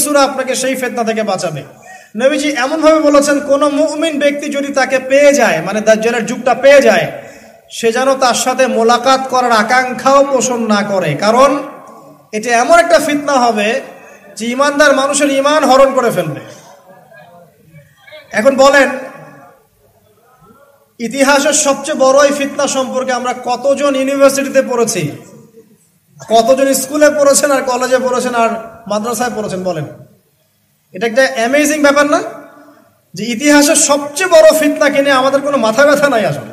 সূরা আপনাকে সেই ফিতনা থেকে বাঁচাবে। নবীজি এমন ভাবে বলেছেন, কোন মুমিন ব্যক্তি যদি তাকে পেয়ে যায়, মানে দাজ্জালের যুগটা পেয়ে যায়, সে যেন তার সাথে মোলাকাত করার আকাঙ্ক্ষাও পোষণ না করে, কারণ এটা এমন একটা ফিতনা হবে যে ইমানদার মানুষের ইমান হরণ করে ফেলবে। এখন বলেন, ইতিহাসের সবচেয়ে বড় এই ফিতনা সম্পর্কে আমরা কতজন ইউনিভার্সিটিতে পড়েছি, কতজন স্কুলে পড়েছেন আর কলেজে পড়েছেন আর মাদ্রাসায় পড়েছেন? বলেন, এটা একটা অ্যামেজিং ব্যাপার না যে ইতিহাসের সবচেয়ে বড় ফিতনাকে নিয়ে আমাদের কোনো মাথা ব্যথা নাই। আসলে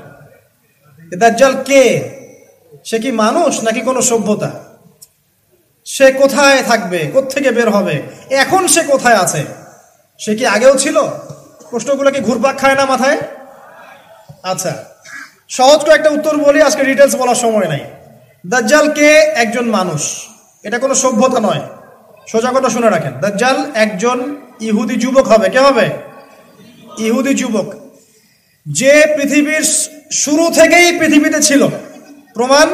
দাজ্জাল কে? সে কি মানুষ নাকি কোনো সভ্যতা? সে কোথায় থাকবে, কোত্থেকে বের হবে, এখন সে কোথায় আছে, সে কি আগেও ছিল? প্রশ্নগুলো কি ঘুরপাক খায় না মাথায়? আচ্ছা, সহজ করে একটা উত্তর বলি, আজকে ডিটেলস বলার সময় নাই। দাজ্জাল কে? একজন মানুষ, এটা কোনো সভ্যতা নয়। সোজা কথা শুনে রাখেন, দাজ্জাল একজন ইহুদি যুবক হবে। কে হবে? ইহুদি যুবক, যে পৃথিবীর শুরু থেকেই পৃথিবীতে ছিল। প্রমাণ,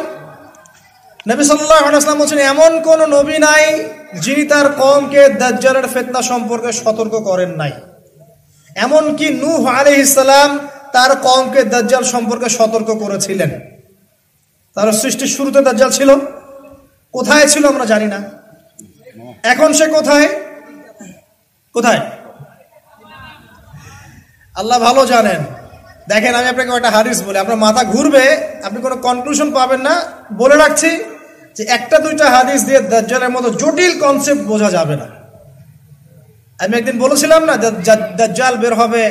নবী সাল্লাল্লাহু আলাইহি ওয়াসাল্লাম বলেছেন, এমন কোন নবী নাই যিনি তার কওমকে দাজ্জালের ফিতনা সম্পর্কে সতর্ক করেন নাই। এমনকি নূহ আলাইহিস সালাম তার কওমকে দাজ্জাল সম্পর্কে সতর্ক করেছিলেন। তার সৃষ্টির শুরুতে দাজ্জাল ছিল। কোথায় ছিল আমরা জানি না। এখন সে কোথায়? কোথায় আল্লাহ ভালো জানেন। দেখেন, আমি আপনাকে একটা হাদিস বলি, আপনার মাথা ঘুরবে, আপনি কোনো কনক্লুশন পাবেন না। বলে রাখছি যে একটা দুইটা হাদিস দিয়ে দাজ্জালের মতো জটিল কনসেপ্ট বোঝা যাবে না। আমি একদিন বলেছিলাম না, দাজ্জাল বের হবে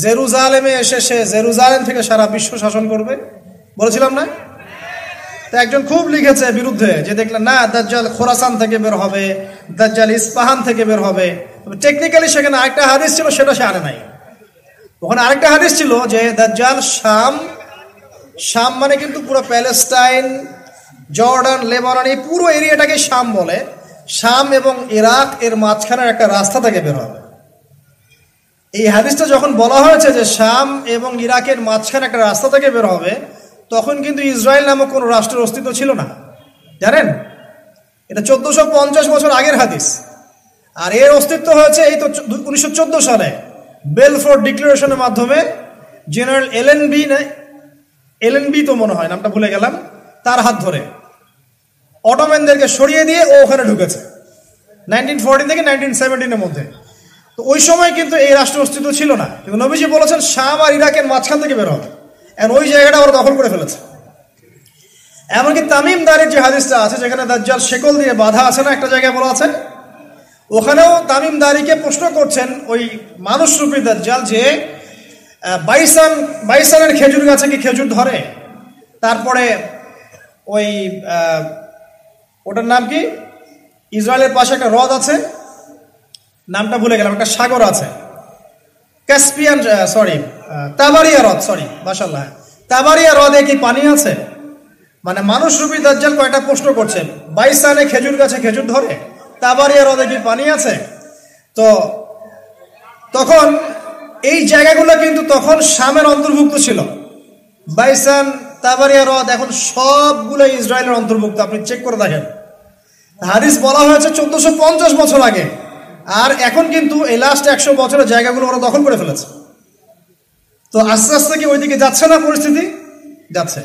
জেরুজালেমে এসে, সে জেরুজালেম থেকে সারা বিশ্ব শাসন করবে, বলেছিলাম না? তো একজন খুব লিখেছে বিরুদ্ধে, যে দেখলেন না দাজ্জাল খোরাসান থেকে বের হবে, দাজ্জাল ইস্পাহান থেকে বের হবে। টেকনিক্যালি সেখানে আরেকটা হাদিস ছিল, সেটা সে আনে নাই। ওখানে আরেকটা হাদিস ছিল যে দাজ্জাল শাম মানে কিন্তু পুরো প্যালেস্টাইন, জর্ডান, লেবানন, এই পুরো এরিয়াটাকে শাম বলে। শাম এবং ইরাক এর মাঝখানের একটা রাস্তা থেকে বের হবে। এই হাদিসটা যখন বলা হয়েছে যে শাম এবং ইরাকের মাঝখানে একটা রাস্তা থেকে বের হবে, তখন কিন্তু ইসরায়েল নামক কোনো রাষ্ট্রের অস্তিত্ব ছিল না, জানেন? এটা 1450 বছর আগের হাদিস। আর এর অস্তিত্ব হয়েছে এই তো 1914 সালে বেলফোর ডিক্লারেশনের মাধ্যমে। জেনারেল এলএনবি তো মনে হয়, নামটা ভুলে গেলাম, তার হাত ধরে অটোম্যানদেরকে সরিয়ে দিয়ে ও ওখানে ঢুকেছে 1914 থেকে 1917 এর মধ্যে। তো ওই সময় কিন্তু এই রাষ্ট্রের অস্তিত্ব ছিল না, কিন্তু নবীজি বলেছেন শাম আর ইরাকের মাঝখান থেকে বের হবে, এবং ওই জায়গাটা ওরা দখল করে ফেলেছে। এমনকি তামিম দারির যে হাদিসটা আছে, যেখানে দাজ্জাল শেকল দিয়ে বাঁধা আছে না, একটা জায়গায় বলা আছে, ওখানেও তামিম দারিকে প্রশ্ন করছেন ওই মানুষরূপী দাজ্জাল যে বাইসানের খেজুর গাছে কি খেজুর ধরে? তারপরে ওই ওটার নাম কি, ইসরায়েলের পাশে একটা হ্রদ আছে, নামটা ভুলে গেলাম, একটা সাগর আছে, ক্যাসপিয়ান, তাবারিয়া হ্রদ, মাশাআল্লাহ, তাবারিয়া হ্রদে কি পানি আছে? মানে মানুষরূপী দাজ্জাল কয়টা প্রশ্ন করছেন, বাইসানে খেজুর গাছে খেজুর ধরে, তাবারিয়া হ্রদে কি পানি আছে? তো তখন এই জায়গাগুলো কিন্তু তখন শামের অন্তর্ভুক্ত ছিল। বাইসান, তাবারিয়া হ্রদ এখন সবগুলো ইসরায়েলের অন্তর্ভুক্ত, আপনি চেক করে দেখেন। হাদিস বলা হয়েছে 1450 বছর আগে, আর এখন কিন্তু এই লাস্ট 100 বছরের জায়গাগুলো ওরা দখল করে ফেলেছে। তো আস্তে আস্তে কি ওইদিকে যাচ্ছে না পরিস্থিতি? যাচ্ছে।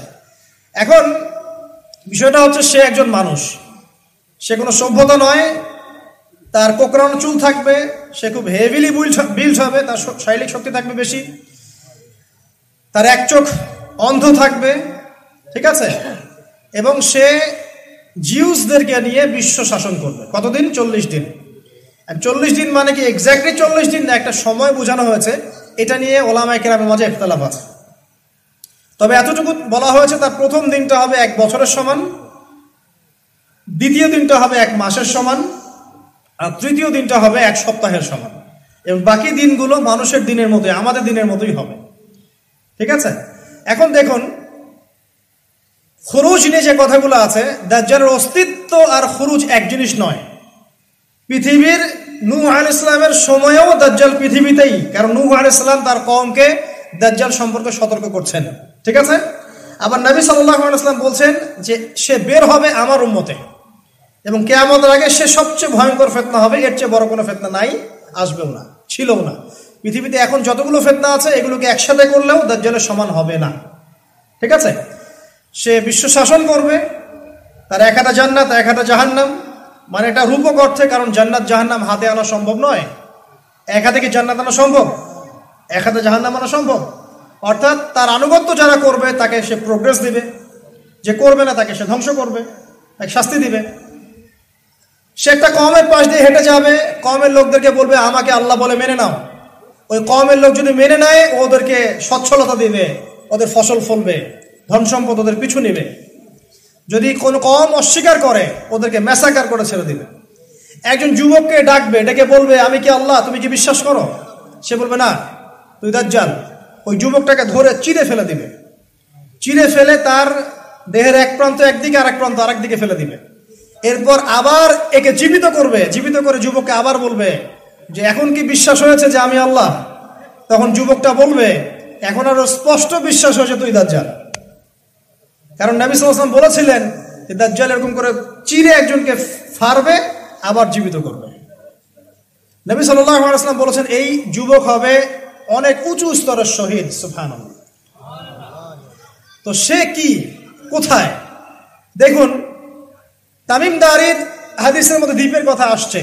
এখন বিষয়টা হচ্ছে, সে একজন মানুষ, সে কোনো সভ্যতা নয়, তার কোকড়ানো চুল থাকবে, সে খুব হেভিলি বিল্ড হবে, তার শারীরিক শক্তি থাকবে বেশি, তার এক চোখ অন্ধ থাকবে, ঠিক আছে, এবং সে জিউসদেরকে নিয়ে বিশ্ব শাসন করবে। কতদিন? 40 দিন। 40 দিন মানে কি এক্স্যাক্টলি 40 দিন না, একটা সময় বোঝানো হয়েছে, এটা নিয়ে ওলামায়ে কেরামের মাঝে ইখতিলাফ আছে। তবে এতটুকু বলা হয়েছে, তার প্রথম দিনটা হবে 1 বছরের সমান, দ্বিতীয় দিনটা হবে 1 মাসের সমান, আর তৃতীয় দিনটা হবে 1 সপ্তাহের সমান, এবং বাকি দিনগুলো মানুষের দিনের মতোই, আমাদের দিনের মতোই হবে, ঠিক আছে? এখন দেখুন, খুরুজ নিয়ে যে কথাগুলো আছে, দাজ্জালের অস্তিত্ব আর খুরুজ এক জিনিস নয়। পৃথিবীর নূহ আলাইহিস সালামের সময়েও দাজ্জাল পৃথিবীতেই, কারণ নূহ আলাইহিস সালাম তার কওমকে দাজ্জাল সম্পর্কে সতর্ক করছেন, ঠিক আছে? আবার নবী সাল্লাল্লাহু আলাইহি ওয়াসাল্লাম বলছেন যে সে বের হবে আমার উম্মতে, এবং কিয়ামতের আগে সে সবচেয়ে ভয়ঙ্কর ফিতনা হবে, এর চেয়ে বড় কোনো ফিতনা নাই, আসবেও না, ছিলও না। পৃথিবীতে এখন যতগুলো ফিতনা আছে এগুলোকে একসাথে করলেও দাজ্জালের সমান হবে না, ঠিক আছে? সে বিশ্ব শাসন করবে, তার এক হাতে জান্নাত এক হাতে জাহান্নাম, মানে এটা রূপক অর্থে, কারণ জান্নাত জাহান্নাম হাতে আনা সম্ভব নয়। এক হাতে কি জান্নাত আনা সম্ভব? এক হাতে জাহান্নাম আনা সম্ভব? অর্থাৎ তার আনুগত্য যারা করবে তাকে সে প্রোগ্রেস দিবে, যে করবে না তাকে সে ধ্বংস করবে, তাকে শাস্তি দিবে। সে একটা কওমের পাশ দিয়ে হেঁটে যাবে, কওমের লোকদেরকে বলবে আমাকে আল্লাহ বলে মেনে নাও। ওই কওমের লোক যদি মেনে নেয় ওদেরকে সচ্ছলতা দিবে, ওদের ফসল ফলবে, ধন সম্পদ ওদের পিছু নিবে। যদি কোনো কওম অস্বীকার করে ওদেরকে ম্যাসাকার করে ছেড়ে দিবে। একজন যুবককে ডাকবে, ডেকে বলবে আমি কি আল্লাহ, তুমি কি বিশ্বাস করো? সে বলবে না, তুই দাজ্জাল। ওই যুবকটাকে ধরে চিরে ফেলে দিবে, চিরে ফেলে তার দেহের এক প্রান্ত একদিকে আর এক প্রান্ত আরেক দিকে ফেলে দিবে। এরপর আবার একে জীবিত করবে, জীবিত করে যুবককে আবার বলবে যে এখন কি বিশ্বাস হয়েছে যে আমি আল্লাহ? তখন যুবকটা বলবে এখন আরো স্পষ্ট বিশ্বাস হয়েছে তুই দাজ্জাল। কারণ নবী সাল্লাল্লাহু আলাইহি ওয়াসাল্লাম বলেছিলেন যে দাজ্জাল এরকম করে চিরে একজনকে ফাড়বে আবার জীবিত করবে। নবী সাল্লাল্লাহু আলাইহি ওয়াসাল্লাম বলেছেন এই যুবক হবে অনেক উঁচু স্তরের শহীদ। সুবহানাল্লাহ। তো সে কি, কোথায়? দেখুন, তামিম দারির হাদিসের মধ্যে দ্বীপের কথা আসছে।